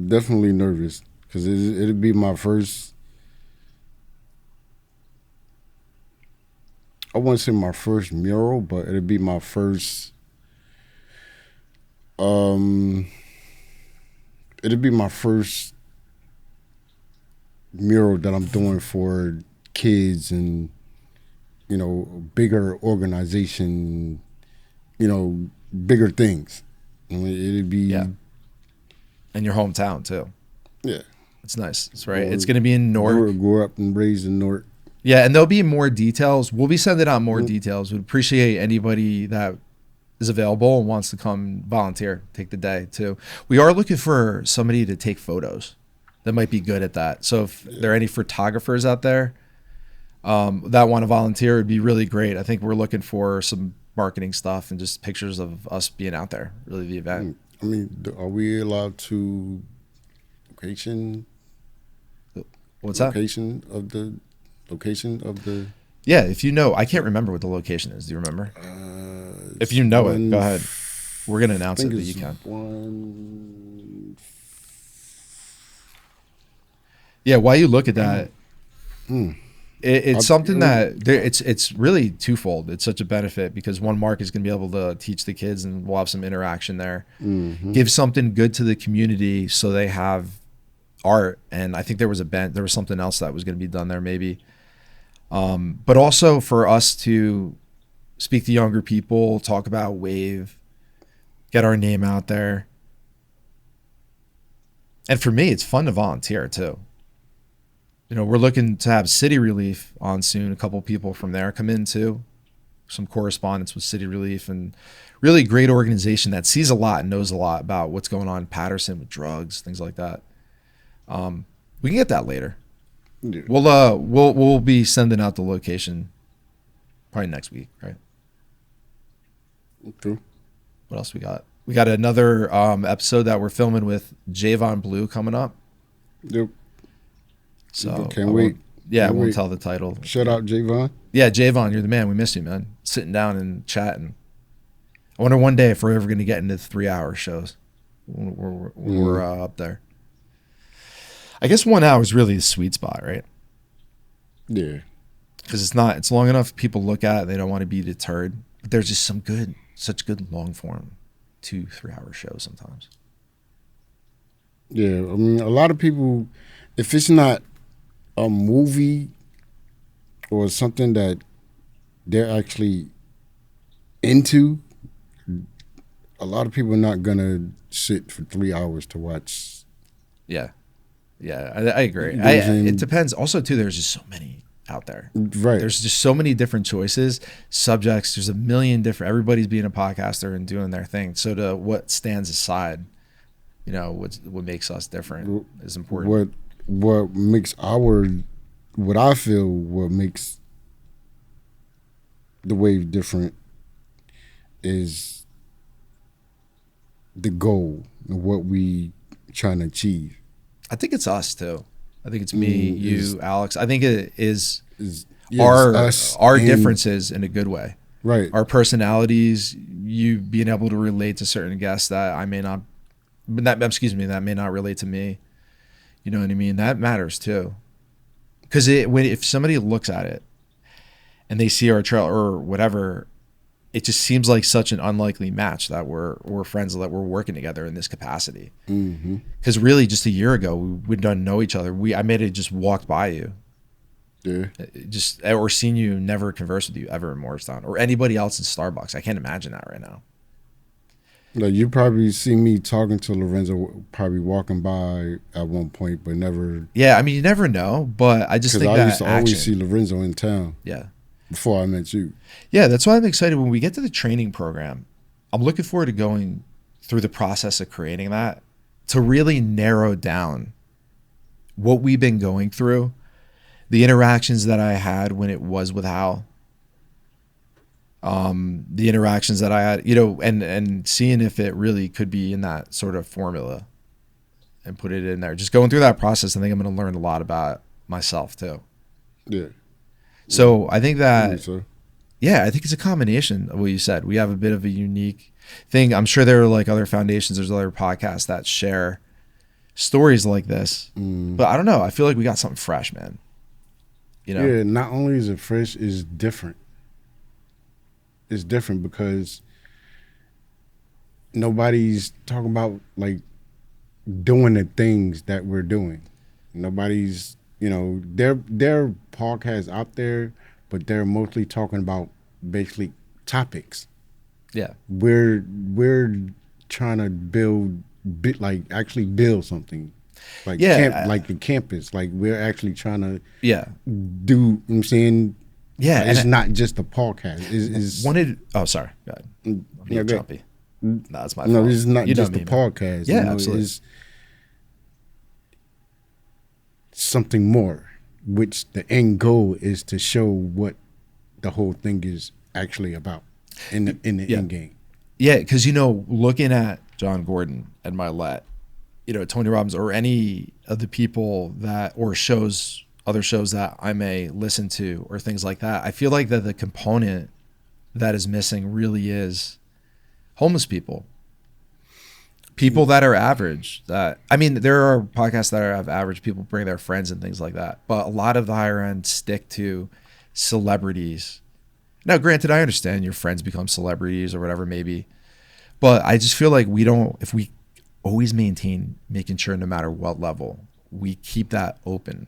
definitely nervous because it'll be my first, I wouldn't say my first mural, but it'll be my first, it'll be my first mural that I'm doing for kids and, you know, bigger organization, you know, bigger things. I mean, it'd be. Yeah. And your hometown too. Yeah. It's nice. It's right. It's going to be in Newark. Grew up and raised in Newark. Yeah. And there'll be more details. We'll be sending out more details. We'd appreciate anybody that is available and wants to come volunteer, take the day too. We are looking for somebody to take photos that might be good at that. So if there are any photographers out there that want to volunteer, it'd be really great. I think we're looking for some marketing stuff and just pictures of us being out there, really the event. I mean, are we allowed to location? What's location that? Location of the. Yeah, if you know, I can't remember what the location is. Do you remember? If you know it, go ahead. We're gonna announce it, but you can. Yeah, while you look at that, it's something that it's really twofold. It's such a benefit because one, Mark is going to be able to teach the kids and we'll have some interaction there. Give something good to the community so they have art. And I think there was something else that was going to be done there maybe. But also for us to speak to younger people, talk about Wave, get our name out there. And for me, it's fun to volunteer too. You know, we're looking to have City Relief on soon. A couple people from there come in too. some correspondence with City Relief, and really great organization that sees a lot and knows a lot about what's going on in Patterson with drugs, things like that. We can get that later. Yeah. We'll be sending out the location probably next week, right? True. What else we got? We got another episode that we're filming with Javon Blue coming up. Yep. So Can't wait. I won't tell the title. Shout out Javon. Yeah, Javon, you're the man. We miss you, man. Sitting down and chatting. I wonder one day if we're ever going to get into 3-hour shows. We're up there. I guess 1 hour is really the sweet spot, right? Yeah. Because it's long enough people look at it, they don't want to be deterred. But there's just such good long form 2-3 hour shows sometimes. Yeah, I mean, a lot of people, if it's not a movie or something that they're actually into, a lot of people are not gonna sit for 3 hours to watch. Yeah, I agree. It depends. Also, too, there's just so many out there. Right. There's just so many different choices, subjects. There's a million different. Everybody's being a podcaster and doing their thing. So to what stands aside, what makes us different is important. What makes what I feel what makes the wave different is the goal and what we trying to achieve. I think it's us too. I think it's me, you, Alex. I think it is our differences in a good way. Right. Our personalities, you being able to relate to certain guests that may not relate to me. You know what I mean? That matters too. Because if somebody looks at it and they see our trail or whatever, it just seems like such an unlikely match that we're friends, that we're working together in this capacity. Because really, just a year ago, we didn't know each other. I may have just walked by you, or seen you, never conversed with you ever in Morristown or anybody else in Starbucks. I can't imagine that right now. Like, you probably see me talking to Lorenzo, probably walking by at one point, but never. Yeah, I mean, you never know, but I just think that I used to always see Lorenzo in town. Yeah. Before I met you. Yeah, that's why I'm excited when we get to the training program. I'm looking forward to going through the process of creating that to really narrow down what we've been going through, the interactions that I had when it was with Hal, the interactions that I had, and seeing if it really could be in that sort of formula and put it in there. Just going through that process, I think I'm going to learn a lot about myself too. Yeah. So I think that, I think it's a combination of what you said. We have a bit of a unique thing. I'm sure there are like other foundations, there's other podcasts that share stories like this, but I don't know. I feel like we got something fresh, man. Yeah, not only is it fresh, it's different. It's different because nobody's talking about like doing the things that we're doing. Nobody's, there are podcasts out there, but they're mostly talking about basically topics. Yeah. We're trying to actually build something. Like the campus. Like, we're actually trying to do, you know what I'm saying? Yeah. It's not just a podcast. Sorry. Go ahead. I'm being jumpy. No, that's my fault. No, it's not just a podcast. Yeah, absolutely. It's something more, which the end goal is to show what the whole thing is actually about in the end game. Yeah, because looking at John Gordon and Milet, Tony Robbins, or any of the people other shows that I may listen to or things like that, I feel like that the component that is missing really is homeless people. People that are average. There are podcasts that have average people bring their friends and things like that. But a lot of the higher end stick to celebrities. Now, granted, I understand your friends become celebrities or whatever maybe. But I just feel like if we always maintain making sure no matter what level, we keep that open.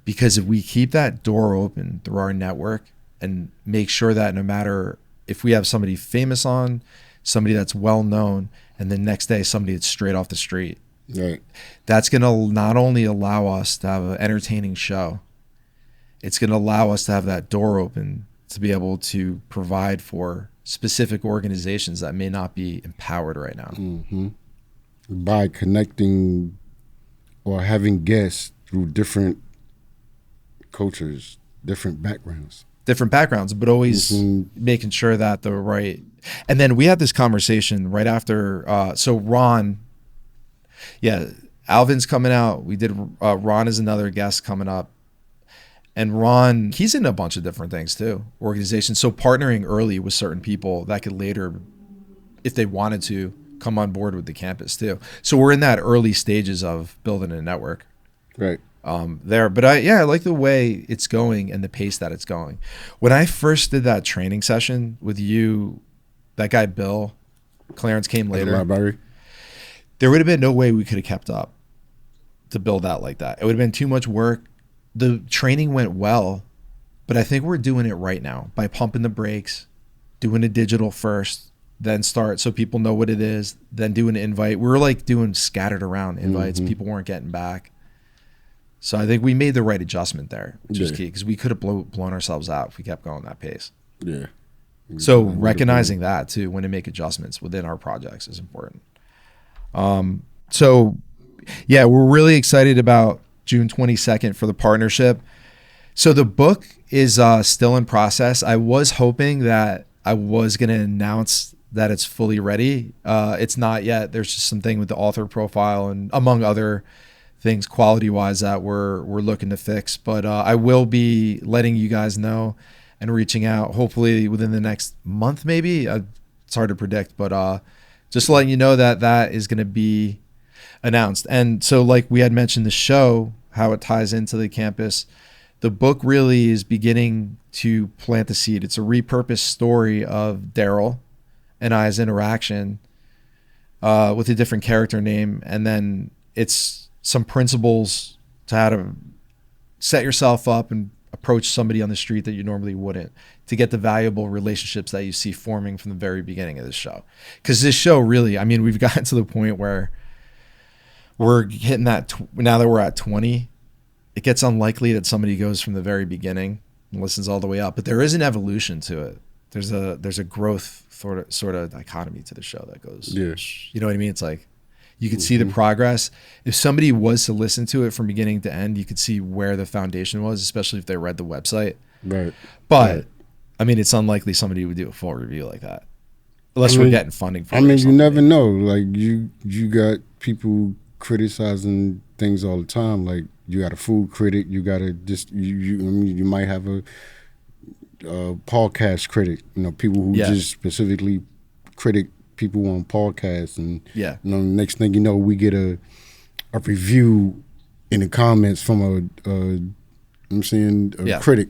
Because if we keep that door open through our network and make sure that no matter if we have somebody famous on, somebody that's well known, and the next day somebody that's straight off the street. Right. That's going to not only allow us to have an entertaining show, it's going to allow us to have that door open to be able to provide for specific organizations that may not be empowered right now. By connecting or having guests through different cultures, different backgrounds, but always making sure that the right. And then we had this conversation right after. So Ron, Alvin's coming out. We did. Ron is another guest coming up. And Ron, he's in a bunch of different things too, organizations. So partnering early with certain people that could later, if they wanted to, come on board with the campus too. So we're in that early stages of building a network. Right. There. But I like the way it's going and the pace that it's going. When I first did that training session with you, that guy Bill, Clarence came later. Library. There would have been no way we could have kept up to build out like that. It would have been too much work. The training went well, but I think we're doing it right now by pumping the brakes, doing a digital first, then start so people know what it is, then do an invite. We were like doing scattered around invites. People weren't getting back. So I think we made the right adjustment there, which is key, because we could have blown ourselves out if we kept going that pace. Yeah. So recognizing that too, when to make adjustments within our projects is important. So yeah, we're really excited about June 22nd for the partnership. So the book is still in process. I was hoping that I was going to announce that it's fully ready. It's not yet. There's just something with the author profile and among other things quality wise that we're looking to fix. But I will be letting you guys know and reaching out hopefully within the next month maybe. It's hard to predict, but just letting you know that that is going to be announced. And so like we had mentioned the show, how it ties into the campus, the book really is beginning to plant the seed. It's a repurposed story of Daryl and I's interaction with a different character name. And then it's some principles to how to set yourself up and approach somebody on the street that you normally wouldn't, to get the valuable relationships that you see forming from the very beginning of this show. Because this show really, I mean, we've gotten to the point where we're hitting that, now that we're at 20, it gets unlikely that somebody goes from the very beginning and listens all the way up. But there is an evolution to it. There's a growth sort of dichotomy to the show that goes, you know what I mean? It's like, you could see the progress. If somebody was to listen to it from beginning to end, you could see where the foundation was, especially if they read the website. Right. But I mean, it's unlikely somebody would do a full review like that, unless we're getting funding for it. I mean, you never know. Like you got people criticizing things all the time. Like you got a food critic, you got a just you might have a podcast critic. You know, people who just specifically critic people on podcasts, and you know, next thing you know, we get a review in the comments from a critic.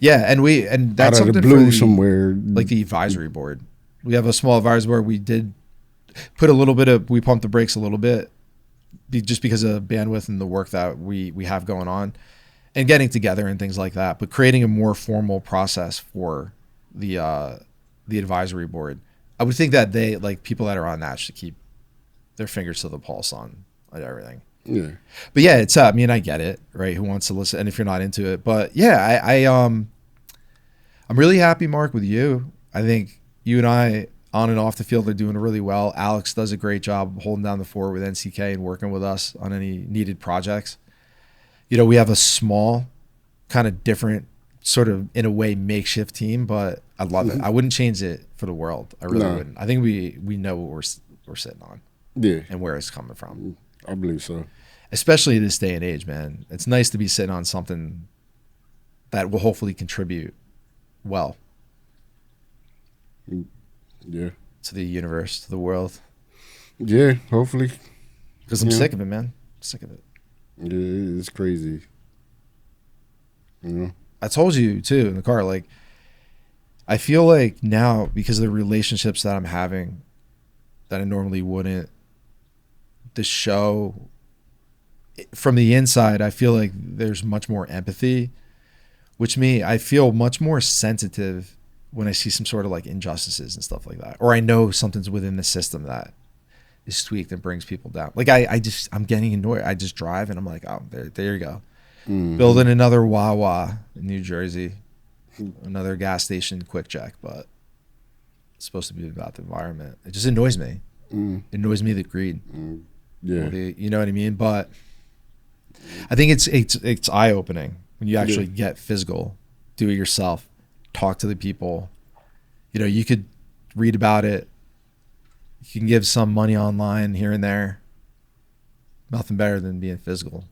Yeah, and that's out of something the blue for somewhere, like the advisory board. We have a small advisory board. We did put we pumped the brakes a little bit, just because of bandwidth and the work that we have going on, and getting together and things like that. But creating a more formal process for the advisory board. I would think that they, like people that are on that, should keep their fingers to the pulse on everything. Yeah. But yeah, it's I mean, I get it, right? Who wants to listen? And if you're not into it, but yeah, I'm really happy, Mark, with you. I think you and I, on and off the field, are doing really well. Alex does a great job holding down the fort with NCK and working with us on any needed projects. You know, we have a small, kind of different, sort of in a way makeshift team, but I love it. I wouldn't change it for the world. I really wouldn't. I think we know what we're sitting on, and where it's coming from. I believe so. Especially this day and age, man. It's nice to be sitting on something that will hopefully contribute well. Yeah. To the universe, to the world. Yeah, hopefully. Because I'm sick of it, man. I'm sick of it. Yeah, it's crazy. You know? I told you too in the car, like, I feel like now, because of the relationships that I'm having that I normally wouldn't, the show, from the inside, I feel like there's much more empathy, which I feel much more sensitive when I see some sort of like injustices and stuff like that, or I know something's within the system that is tweaked and brings people down. Like I'm getting annoyed. I just drive and I'm like, oh, there you go. Building another Wawa in New Jersey. another gas station quick check, but it's supposed to be about the environment. It just annoys me. It annoys me, the greed. Yeah. You know what I mean? But I think it's eye opening when you actually get physical, do it yourself, talk to the people. You know, you could read about it. You can give some money online here and there. Nothing better than being physical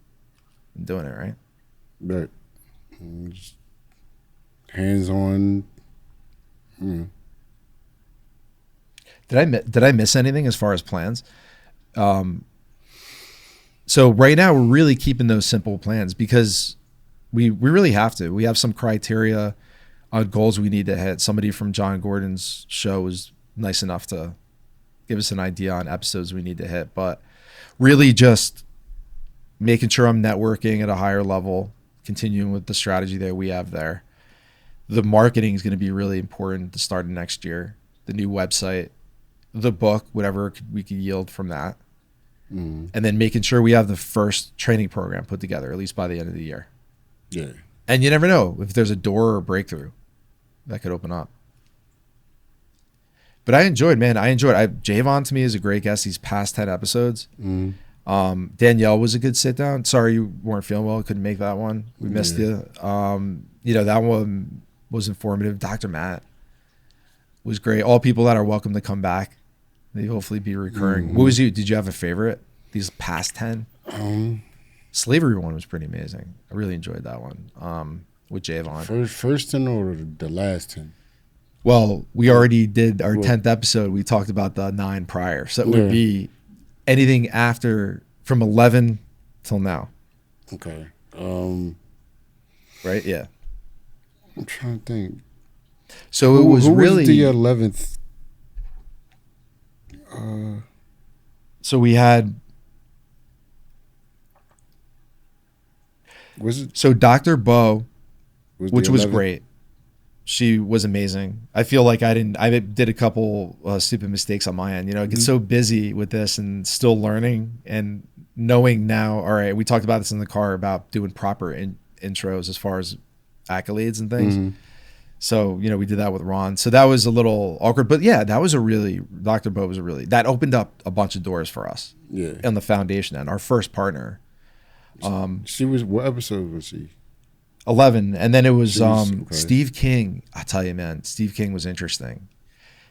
and doing it, right? Right. Hands on. Did I miss anything as far as plans? So right now we're really keeping those simple plans because we really have to. We have some criteria on goals we need to hit. Somebody from John Gordon's show was nice enough to give us an idea on episodes we need to hit, but really just making sure I'm networking at a higher level, continuing with the strategy that we have there. The marketing is going to be really important to start next year. The new website, the book, whatever we could yield from that. And then making sure we have the first training program put together, at least by the end of the year. Yeah. And you never know if there's a door or a breakthrough that could open up. But I enjoyed. Javon to me is a great guest. He's past 10 episodes. Danielle was a good sit down. Sorry you weren't feeling well. Couldn't make that one. We missed you. You know, that one was informative. Dr. Matt was great. All people that are welcome to come back. They hopefully be recurring. What was you? Did you have a favorite? These past 10? Slavery one was pretty amazing. I really enjoyed that one with Javon. First 10 or the last 10? Well, we already did our 10th episode. We talked about the 9 prior. So it would be anything after from 11 till now. Okay. Right? Yeah. I'm trying to think. So it was really was the 11th. So we had. Was it? So Dr. Bo, which was 11th? great. She was amazing. I feel like I did a couple stupid mistakes on my end. You know, I get so busy with this and still learning and knowing now, all right, we talked about this in the car about doing proper intros as far as accolades and things. So, you know, we did that with Ron. So that was a little awkward. But yeah, that was Dr. Bo was that opened up a bunch of doors for us. Yeah. On the foundation end, our first partner. What episode was she? 11. And then it was okay. Steve King. I tell you, man, Steve King was interesting.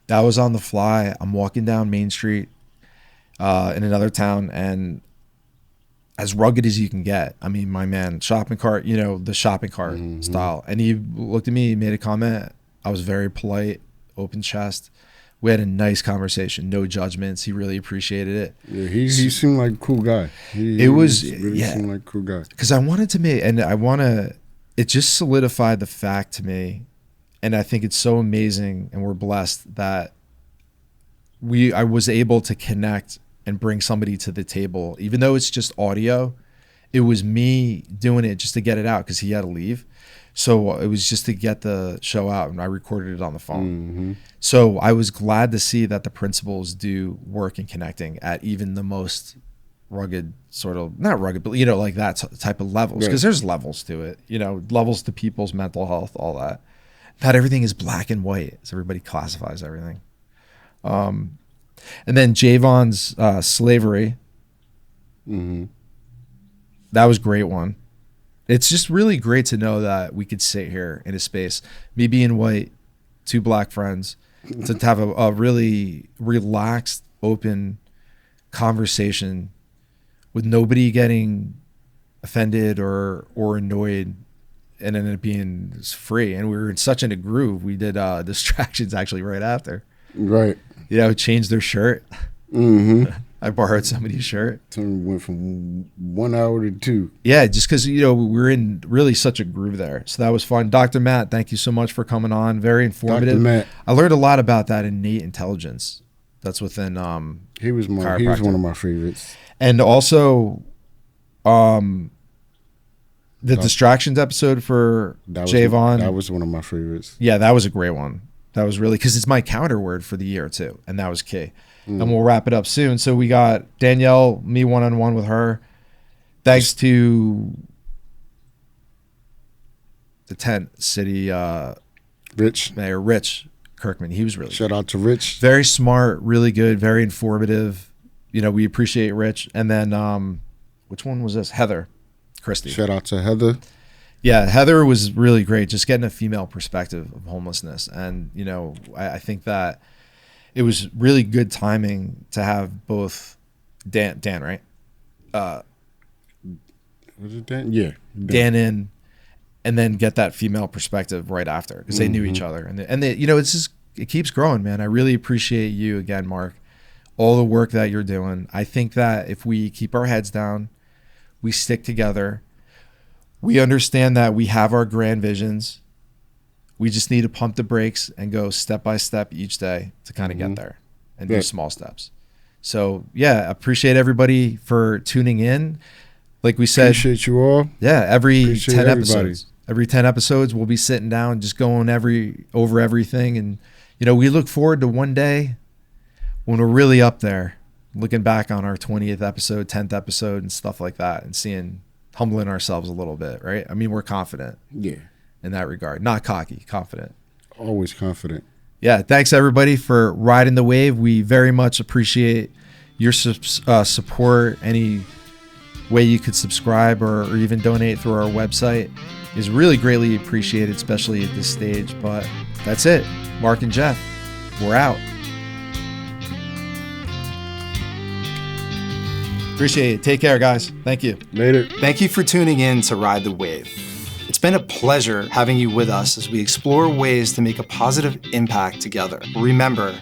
That was on the fly. I'm walking down Main Street in another town, and as rugged as you can get. I mean, my man, shopping cart, you know, the shopping cart style. And he looked at me, he made a comment. I was very polite, open chest. We had a nice conversation, no judgments. He really appreciated it. Yeah, he seemed like a cool guy. He seemed like a cool guy. Because I wanted to make, and it just solidified the fact to me, and I think it's so amazing, and we're blessed that I was able to connect and bring somebody to the table. Even though it's just audio, it was me doing it just to get it out because he had to leave. So it was just to get the show out, and I recorded it on the phone. So I was glad to see that the principals do work in connecting at even the most rugged sort of, not rugged, but you know, like that type of levels, because there's levels to it, you know, levels to people's mental health, all that. Not everything is black and white, as everybody classifies everything. And then Javon's slavery. That was a great one. It's just really great to know that we could sit here in a space, me being white, 2 black friends, to have a really relaxed, open conversation with nobody getting offended or annoyed, and then it being free. And we were in such in a groove. We did distractions actually right after. Right. You know, changed their shirt. I borrowed somebody's shirt. So we went from 1 hour to 2. Yeah, just because, you know, we were in really such a groove there. So that was fun. Dr. Matt, thank you so much for coming on. Very informative. Dr. Matt. I learned a lot about that innate intelligence that's within he was one of my favorites. And also the distractions episode for Javon. That was one of my favorites. Yeah, that was a great one. That was really, because it's my counter word for the year too. And that was key. And we'll wrap it up soon. So we got Danielle, me one-on-one with her. Thanks to the Tent City Mayor Rich Kirkman. He was really Shout out to Rich. very smart, really good, very informative. You know, we appreciate Rich. And then which one was this? Heather Christie. Shout out to Heather. Yeah, Heather was really great, just getting a female perspective of homelessness. And, you know, I think that it was really good timing to have both Dan, right? Was it Dan? Yeah. Dan in, and then get that female perspective right after, because they knew each other. And they, you know, it's just, it keeps growing, man. I really appreciate you again, Mark, all the work that you're doing. I think that if we keep our heads down, we stick together, we understand that we have our grand visions. We just need to pump the brakes and go step by step each day to kind of get there and do small steps. So, yeah, appreciate everybody for tuning in. Like we said, appreciate you all. Yeah, every Appreciate 10 everybody. episodes. Every 10 episodes, we'll be sitting down, just going over everything. And, you know, we look forward to one day when we're really up there, looking back on our 20th episode, 10th episode, and stuff like that, and humbling ourselves a little bit, right? I mean, we're confident. Yeah. In that regard. Not cocky, confident. Always confident. Yeah, thanks everybody for riding the wave. We very much appreciate your support. Any way you could subscribe or even donate through our website is really greatly appreciated, especially at this stage. But that's it. Mark and Jeff, we're out. Appreciate it. Take care, guys. Thank you. Later. Thank you for tuning in to Ride the Wave. It's been a pleasure having you with us as we explore ways to make a positive impact together. Remember,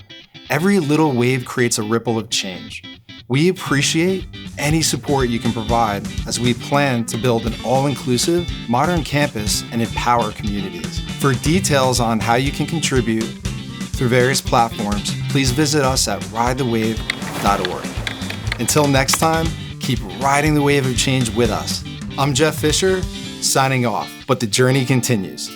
every little wave creates a ripple of change. We appreciate any support you can provide as we plan to build an all-inclusive, modern campus and empower communities. For details on how you can contribute through various platforms, please visit us at ridethewave.org. Until next time, keep riding the wave of change with us. I'm Jeff Fisher, signing off, but the journey continues.